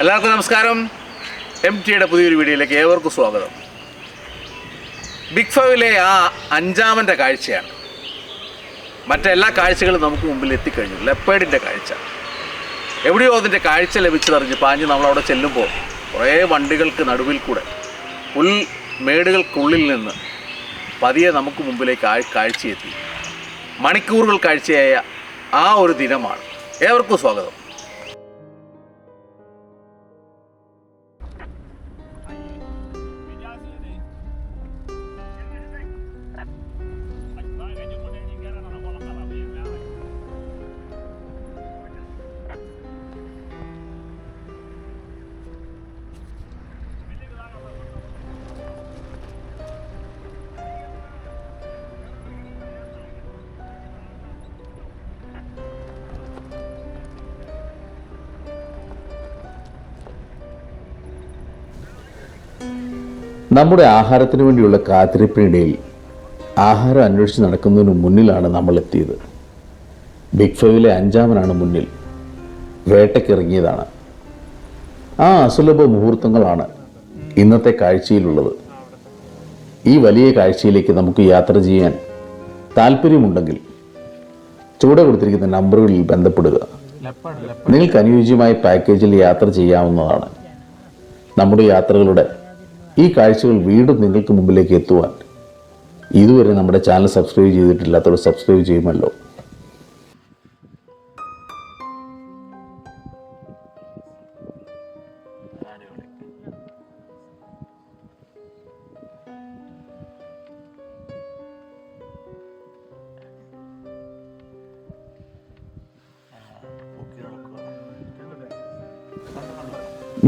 എല്ലാവർക്കും നമസ്കാരം. MTയുടെ പുതിയൊരു വീഡിയോയിലേക്ക് ഏവർക്കും സ്വാഗതം. ബിഗ് ഫൈവിലെ ആ അഞ്ചാമൻ്റെ കാഴ്ചയാണ്. മറ്റെല്ലാ കാഴ്ചകളും നമുക്ക് മുമ്പിൽ എത്തിക്കഴിഞ്ഞു. ലെപ്പേഡിൻ്റെ കാഴ്ച എവിടെയോ അതിൻ്റെ കാഴ്ച ലഭിച്ചതറിഞ്ഞ് പാഞ്ഞ് നമ്മളവിടെ ചെല്ലുമ്പോൾ കുറേ വണ്ടികൾക്ക് നടുവിൽ കൂടെ പുൽമേടുകൾക്കുള്ളിൽ നിന്ന് പതിയെ നമുക്ക് മുമ്പിലേക്ക് കാഴ്ചയെത്തി. മണിക്കൂറുകൾ കാഴ്ചയായ ആ ഒരു ദിനമാണ്. ഏവർക്കും സ്വാഗതം. നമ്മുടെ ആഹാരത്തിന് വേണ്ടിയുള്ള കാത്തിരിപ്പിനിടയിൽ ആഹാരം അന്വേഷിച്ച് നടക്കുന്നതിന് മുന്നിലാണ് നമ്മൾ എത്തിയത്. ബിഗ് ഫൈവിലെ അഞ്ചാമനാണ് മുന്നിൽ. വേട്ടയ്ക്കിറങ്ങിയതാണ്. ആ അസുലഭ മുഹൂർത്തങ്ങളാണ് ഇന്നത്തെ കാഴ്ചയിലുള്ളത്. ഈ വലിയ കാഴ്ചയിലേക്ക് നമുക്ക് യാത്ര ചെയ്യാൻ താല്പര്യമുണ്ടെങ്കിൽ ചുവടെ കൊടുത്തിരിക്കുന്ന നമ്പറുകളിൽ ബന്ധപ്പെടുക. നിങ്ങൾക്ക് അനുയോജ്യമായ പാക്കേജിൽ യാത്ര ചെയ്യാവുന്നതാണ്. നമ്മുടെ യാത്രകളുടെ ഈ കാഴ്ചകൾ വീണ്ടും നിങ്ങൾക്ക് മുമ്പിലേക്ക് എത്തുവാൻ ഇതുവരെ നമ്മുടെ ചാനൽ സബ്സ്ക്രൈബ് ചെയ്തിട്ടില്ലാത്തവർ സബ്സ്ക്രൈബ് ചെയ്യുമല്ലോ.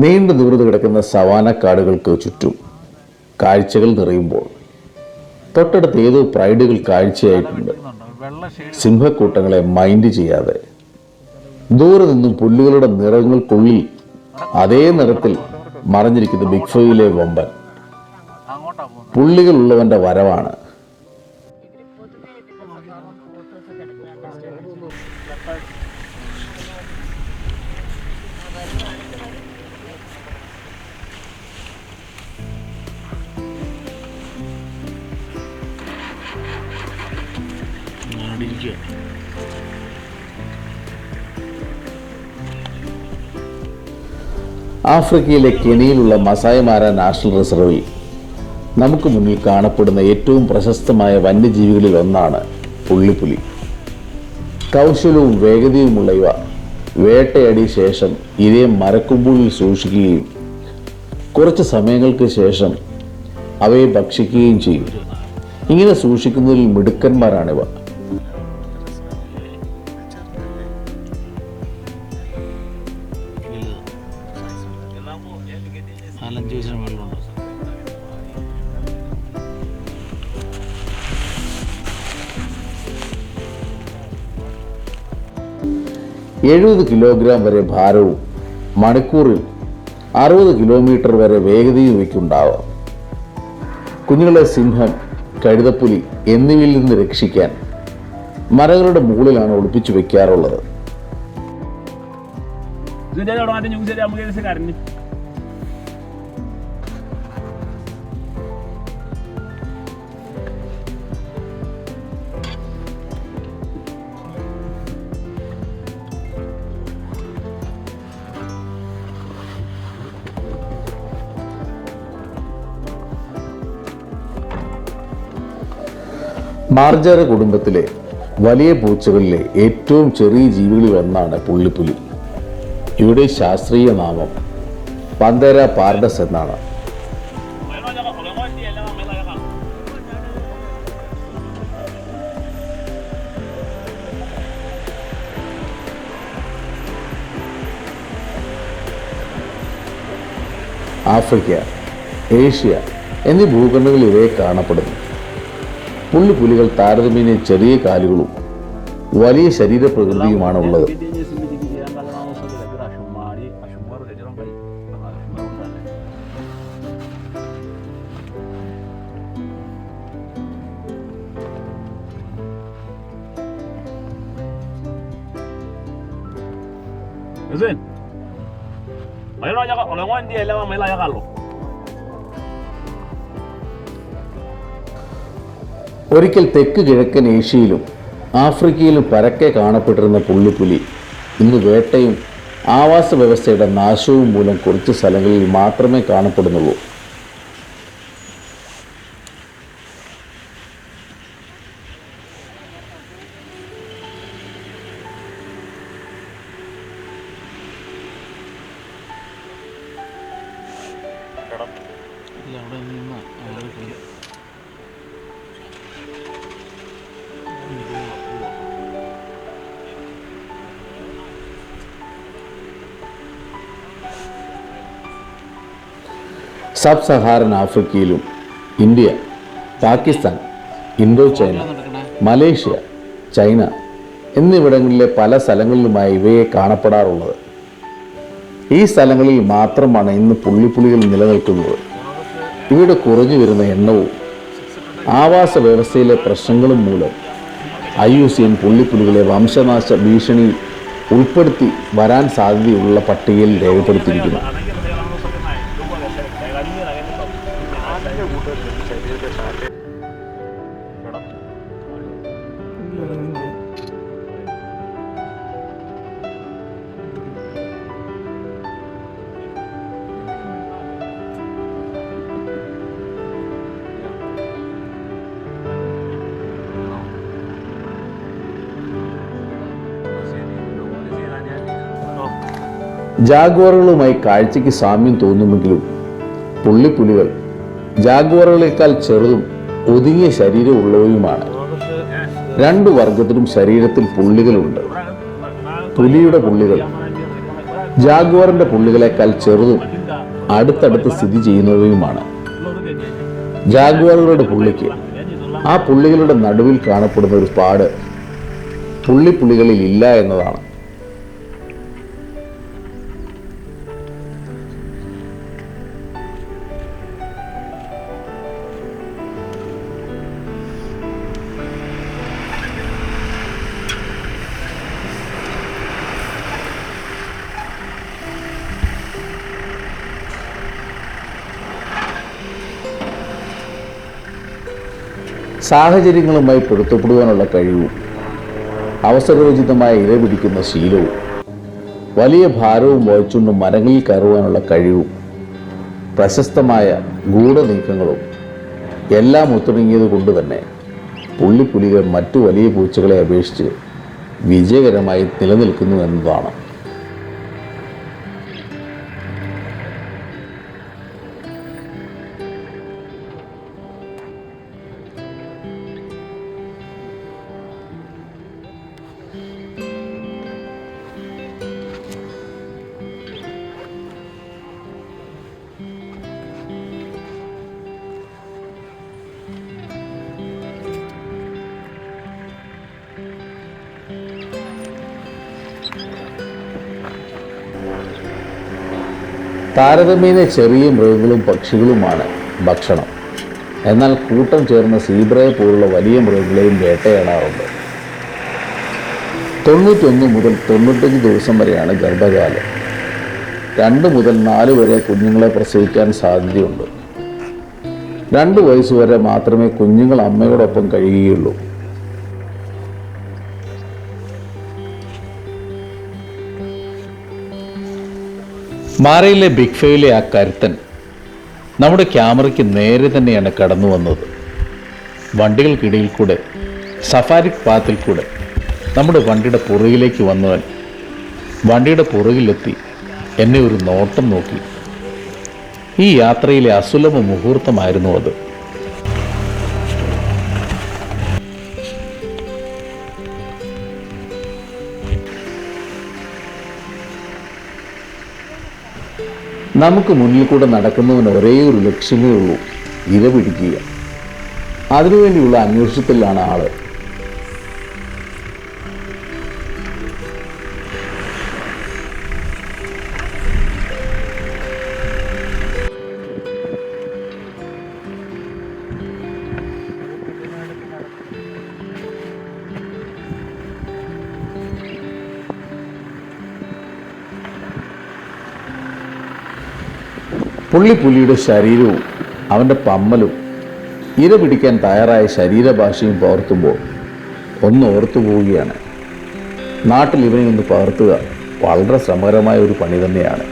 നീണ്ടു ദൂരത്ത് കിടക്കുന്ന സവാന കാടുകൾക്ക് ചുറ്റും കാഴ്ചകൾ നിറയുമ്പോൾ തൊട്ടടുത്ത് ഏതോ പ്രൈഡുകൾ കാഴ്ചയായിട്ടുണ്ട്. സിംഹക്കൂട്ടങ്ങളെ മൈൻഡ് ചെയ്യാതെ ദൂരെ നിന്നും പുല്ലുകളുടെ നിറങ്ങൾക്കുള്ളിൽ അതേ നിറത്തിൽ മറഞ്ഞിരിക്കുന്ന ബിഗ് ഫൈവിലെ വമ്പൻ പുള്ളികളുള്ളവന്റെ വരവാണ്. ആഫ്രിക്കയിലെ കെനിയിലുള്ള മസായ് മാര നാഷണൽ റിസർവിൽ നമുക്ക് മുന്നിൽ കാണപ്പെടുന്ന ഏറ്റവും പ്രശസ്തമായ വന്യജീവികളിൽ ഒന്നാണ് പുള്ളിപ്പുലി. കൗശലവും വേഗതയുമുള്ള ഇവ വേട്ടയാടിയ ശേഷം ഇതേ മരക്കൊമ്പുകളിൽ സൂക്ഷിക്കുകയും കുറച്ച് സമയങ്ങൾക്ക് ശേഷം അവയെ ഭക്ഷിക്കുകയും ചെയ്യും. ഇങ്ങനെ സൂക്ഷിക്കുന്നതിൽ മിടുക്കന്മാരാണിവ. $70 കിലോഗ്രാം വരെ ഭാരവും മണിക്കൂറിൽ 60 കിലോമീറ്റർ വരെ വേഗതയും ഇവയ്ക്കുണ്ടാവാം. കുഞ്ഞുങ്ങളെ സിംഹം, കഴുതപ്പുലി എന്നിവയിൽ നിന്ന് രക്ഷിക്കാൻ മരങ്ങളുടെ മുകളിലാണ് ഒളിപ്പിച്ചു വെക്കാറുള്ളത്. മാർജാര കുടുംബത്തിലെ വലിയ പൂച്ചകളിലെ ഏറ്റവും ചെറിയ ജീവികളിൽ ഒന്നാണ് പുള്ളിപ്പുലി. ഇവിടെ ശാസ്ത്രീയ നാമം പന്തേര പാർഡസ് എന്നാണ്. ആഫ്രിക്ക, ഏഷ്യ എന്നീ ഭൂഖണ്ഡങ്ങളിൽ ഇവയെ കാണപ്പെടുന്നു. പുള്ളിപ്പുലികൾ താരതമ്യേന ചെറിയ കാലുകളും വലിയ ശരീരപ്രകൃതിയുമാണ് ഉള്ളത്. ഒരിക്കൽ തെക്ക് കിഴക്കൻ ഏഷ്യയിലും ആഫ്രിക്കയിലും പരക്കെ കാണപ്പെട്ടിരുന്ന പുള്ളിപ്പുലി ഇന്ന് വേട്ടയും ആവാസ വ്യവസ്ഥയുടെ നാശവും മൂലം കുറച്ച് സ്ഥലങ്ങളിൽ മാത്രമേ കാണപ്പെടുന്നുള്ളൂ. സബ് സഹാറൻ ആഫ്രിക്കയിലും India, Pakistan, Indochina, Malaysia, China എന്നിവിടങ്ങളിലെ പല സ്ഥലങ്ങളിലുമായി ഇവയെ കാണപ്പെടാറുള്ളത്. ഈ സ്ഥലങ്ങളിൽ മാത്രമാണ് ഇന്ന് പുള്ളിപ്പുലികൾ നിലനിൽക്കുന്നത്. ഇവയുടെ കുറഞ്ഞു വരുന്ന എണ്ണവും ആവാസ വ്യവസ്ഥയിലെ പ്രശ്നങ്ങളും മൂലം IUCN പുള്ളിപ്പുലികളെ വംശനാശ ഭീഷണിയിൽ ഉൾപ്പെടുത്തി വരാൻ സാധ്യതയുള്ള പട്ടികയിൽ രേഖപ്പെടുത്തിയിരിക്കുന്നു. ജാഗ്വാറുകളുമായി കാഴ്ചയ്ക്ക് സാമ്യം തോന്നുമെങ്കിലും പുള്ളിപ്പുലികൾ ജാഗ്വാറുകളേക്കാൾ ചെറുതും ഒതുങ്ങിയ ശരീരമുള്ളവയുമാണ്. രണ്ടു വർഗത്തിലും ശരീരത്തിൽ പുള്ളികളുണ്ട്. പുലിയുടെ പുള്ളികൾ ജാഗ്വാറിന്റെ പുള്ളികളെക്കാൾ ചെറുതും അടുത്തടുത്ത് സ്ഥിതി ചെയ്യുന്നവയുമാണ്. ജാഗ്വാറുകളുടെ പുള്ളിക്ക് ആ പുള്ളികളുടെ നടുവിൽ കാണപ്പെടുന്ന ഒരു പാട് പുള്ളിപ്പുലികളിൽ ഇല്ല എന്നതാണ്. സാഹചര്യങ്ങളുമായി പൊരുത്തപ്പെടുവാനുള്ള കഴിവും അവസരോചിതമായ ഇര പിടിക്കുന്ന ശീലവും വലിയ ഭാരവും വഹിച്ചുകൊണ്ട് മരങ്ങളിൽ കയറുവാനുള്ള കഴിവും പ്രശസ്തമായ ഗൂഢനീക്കങ്ങളും എല്ലാം ഒത്തുണങ്ങിയത് കൊണ്ട് തന്നെ പുള്ളിപ്പുലികൾ മറ്റു വലിയ പൂച്ചകളെ അപേക്ഷിച്ച് വിജയകരമായി നിലനിൽക്കുന്നു എന്നതാണ്. താരതമ്യേന ചെറിയ മൃഗങ്ങളും പക്ഷികളുമാണ് ഭക്ഷണം. എന്നാൽ കൂട്ടം ചേർന്ന സീബ്രയെ പോലുള്ള വലിയ മൃഗങ്ങളെയും വേട്ടയാടാറുണ്ട്. 91 മുതൽ 95 ദിവസം വരെയാണ് ഗർഭകാലം. 2 മുതൽ 4 വരെ കുഞ്ഞുങ്ങളെ പ്രസവിക്കാൻ സാധ്യതയുണ്ട്. 2 വയസ്സുവരെ മാത്രമേ കുഞ്ഞുങ്ങൾ അമ്മയോടൊപ്പം കഴിയുകയുള്ളൂ. മാരയിലെ ബിഗ് ഫൈവിലെ ആ കരുത്തൻ നമ്മുടെ ക്യാമറയ്ക്ക് നേരെ തന്നെയാണ് കടന്നു വന്നത്. വണ്ടികൾക്കിടയിൽ കൂടെ, സഫാരി പാത്തിൽ കൂടെ നമ്മുടെ വണ്ടിയുടെ പുറകിലേക്ക് വന്നവൻ വണ്ടിയുടെ പുറകിലെത്തി എന്നെ ഒരു നോട്ടം നോക്കി. ഈ യാത്രയിലെ അസുലഭ മുഹൂർത്തമായിരുന്നു അത്. നമുക്ക് മുന്നിൽ കൂടെ നടക്കുന്നതിന് ഒരേ ഒരു ലക്ഷ്യമേ ഉള്ളൂ, ഇര പിടിക്കുക. അതിനുവേണ്ടിയുള്ള അന്വേഷണത്തിലാണ് ആള്. പുള്ളിയുടെ ശരീരവും അവൻ്റെ പമ്മലും ഇര പിടിക്കാൻ തയ്യാറായ ശരീരഭാഷയും പകർത്തുമ്പോൾ ഒന്ന് ഓർത്തു പോവുകയാണ്, നാട്ടിൽ ഇവനെ ഒന്ന് പകർത്തുക വളരെ ശ്രമകരമായ ഒരു പണി തന്നെയാണ്.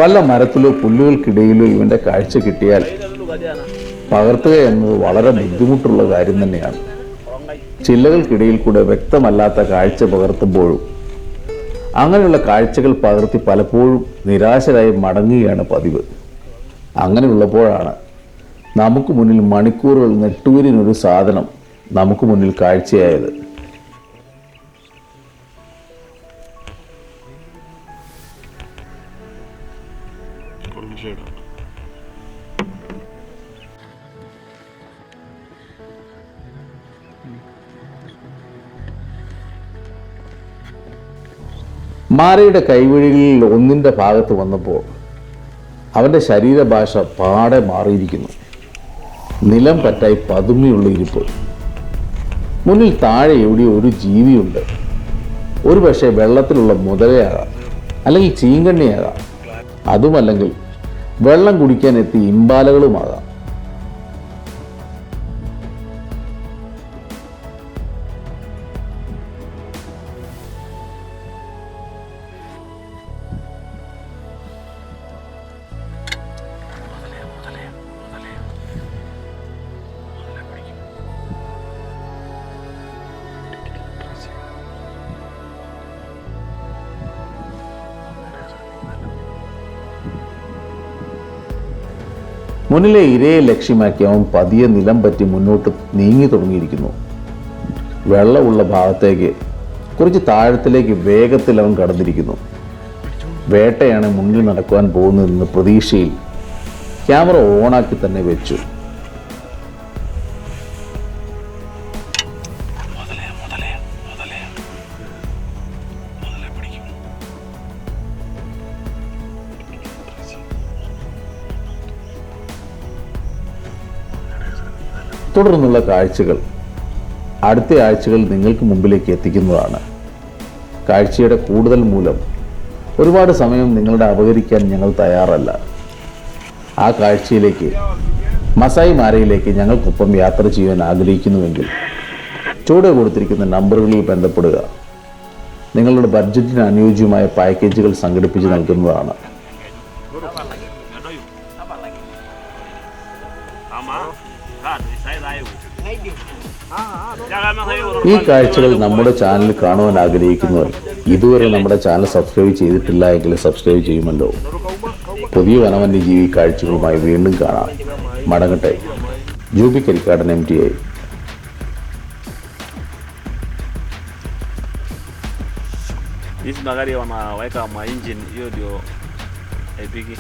വല്ല മരത്തിലോ പുല്ലുകൾക്കിടയിലോ ഇവൻ്റെ കാഴ്ച കിട്ടിയാൽ പകർത്തുക എന്നത് വളരെ ബുദ്ധിമുട്ടുള്ള കാര്യം തന്നെയാണ്. ചില്ലകൾക്കിടയിൽ കൂടെ വ്യക്തമല്ലാത്ത കാഴ്ച പകർത്തുമ്പോഴും അങ്ങനെയുള്ള കാഴ്ചകൾ പകർത്തി പലപ്പോഴും നിരാശരായി മടങ്ങുകയാണ് പതിവ്. അങ്ങനെയുള്ളപ്പോഴാണ് നമുക്ക് മുന്നിൽ മണിക്കൂറുകൾ നെട്ടൂരിനൊരു സാധനം നമുക്ക് മുന്നിൽ കാഴ്ചയായത്. മാരയുടെ കൈവഴികളിൽ ഒന്നിൻ്റെ ഭാഗത്ത് വന്നപ്പോൾ അവൻ്റെ ശരീരഭാഷ പാടെ മാറിയിരിക്കുന്നു. നിലം പറ്റായി പതുങ്ങിയുള്ള ഇരിപ്പ്. മുന്നിൽ താഴെ എവിടെയോ ഒരു ജീവിയുണ്ട്. ഒരു പക്ഷേ വെള്ളത്തിലുള്ള മുതലയാകാം, അല്ലെങ്കിൽ ചീങ്കണ്ണിയാകാം, അതുമല്ലെങ്കിൽ വെള്ളം കുടിക്കാൻ എത്തി ഇമ്പാലകളുമാകാം. മുന്നിലെ ഇരയെ ലക്ഷ്യമാക്കി അവൻ പതിയെ നിലം പറ്റി മുന്നോട്ട് നീങ്ങി തുടങ്ങിയിരിക്കുന്നു. വെള്ളമുള്ള ഭാഗത്തേക്ക് കുറച്ച് താഴത്തിലേക്ക് വേഗത്തിൽ അവൻ കടന്നിരിക്കുന്നു. വേട്ടയാണ് മുന്നിൽ നടക്കുവാൻ പോകുന്നതെന്ന് പ്രതീക്ഷയിൽ ക്യാമറ ഓണാക്കി തന്നെ വെച്ചു. തുടർന്നുള്ള കാഴ്ചകൾ അടുത്ത ആഴ്ചകൾ നിങ്ങൾക്ക് മുമ്പിലേക്ക് എത്തിക്കുന്നതാണ്. കാഴ്ചയുടെ കൂടുതൽ മൂലം ഒരുപാട് സമയം നിങ്ങളുടെ അപഹരിക്കാൻ ഞങ്ങൾ തയ്യാറല്ല. ആ കാഴ്ചയിലേക്ക്, മസായി മാരയിലേക്ക് ഞങ്ങൾക്കൊപ്പം യാത്ര ചെയ്യാൻ ആഗ്രഹിക്കുന്നുവെങ്കിൽ ചുവടെ കൊടുത്തിരിക്കുന്ന നമ്പറുകളിൽ ബന്ധപ്പെടുക. നിങ്ങളുടെ ബഡ്ജറ്റിന് അനുയോജ്യമായ പാക്കേജുകൾ സംഘടിപ്പിച്ച് നൽകുന്നതാണ്. ഈ കാഴ്ചകൾ നമ്മുടെ ചാനൽ കാണുവാൻ ആഗ്രഹിക്കുന്നവർ ഇതുവരെ നമ്മുടെ ചാനൽ സബ്സ്ക്രൈബ് ചെയ്തിട്ടില്ല എങ്കിൽ സബ്സ്ക്രൈബ് ചെയ്യുമല്ലോ. പുതിയ വനവന്യജീവി കാഴ്ചകളുമായി വീണ്ടും കാണാം. മടങ്ങട്ടെ. Jubi Karikkadan MTI. Hizi magari wanaweka ma engine, hiyo ndio haipiki.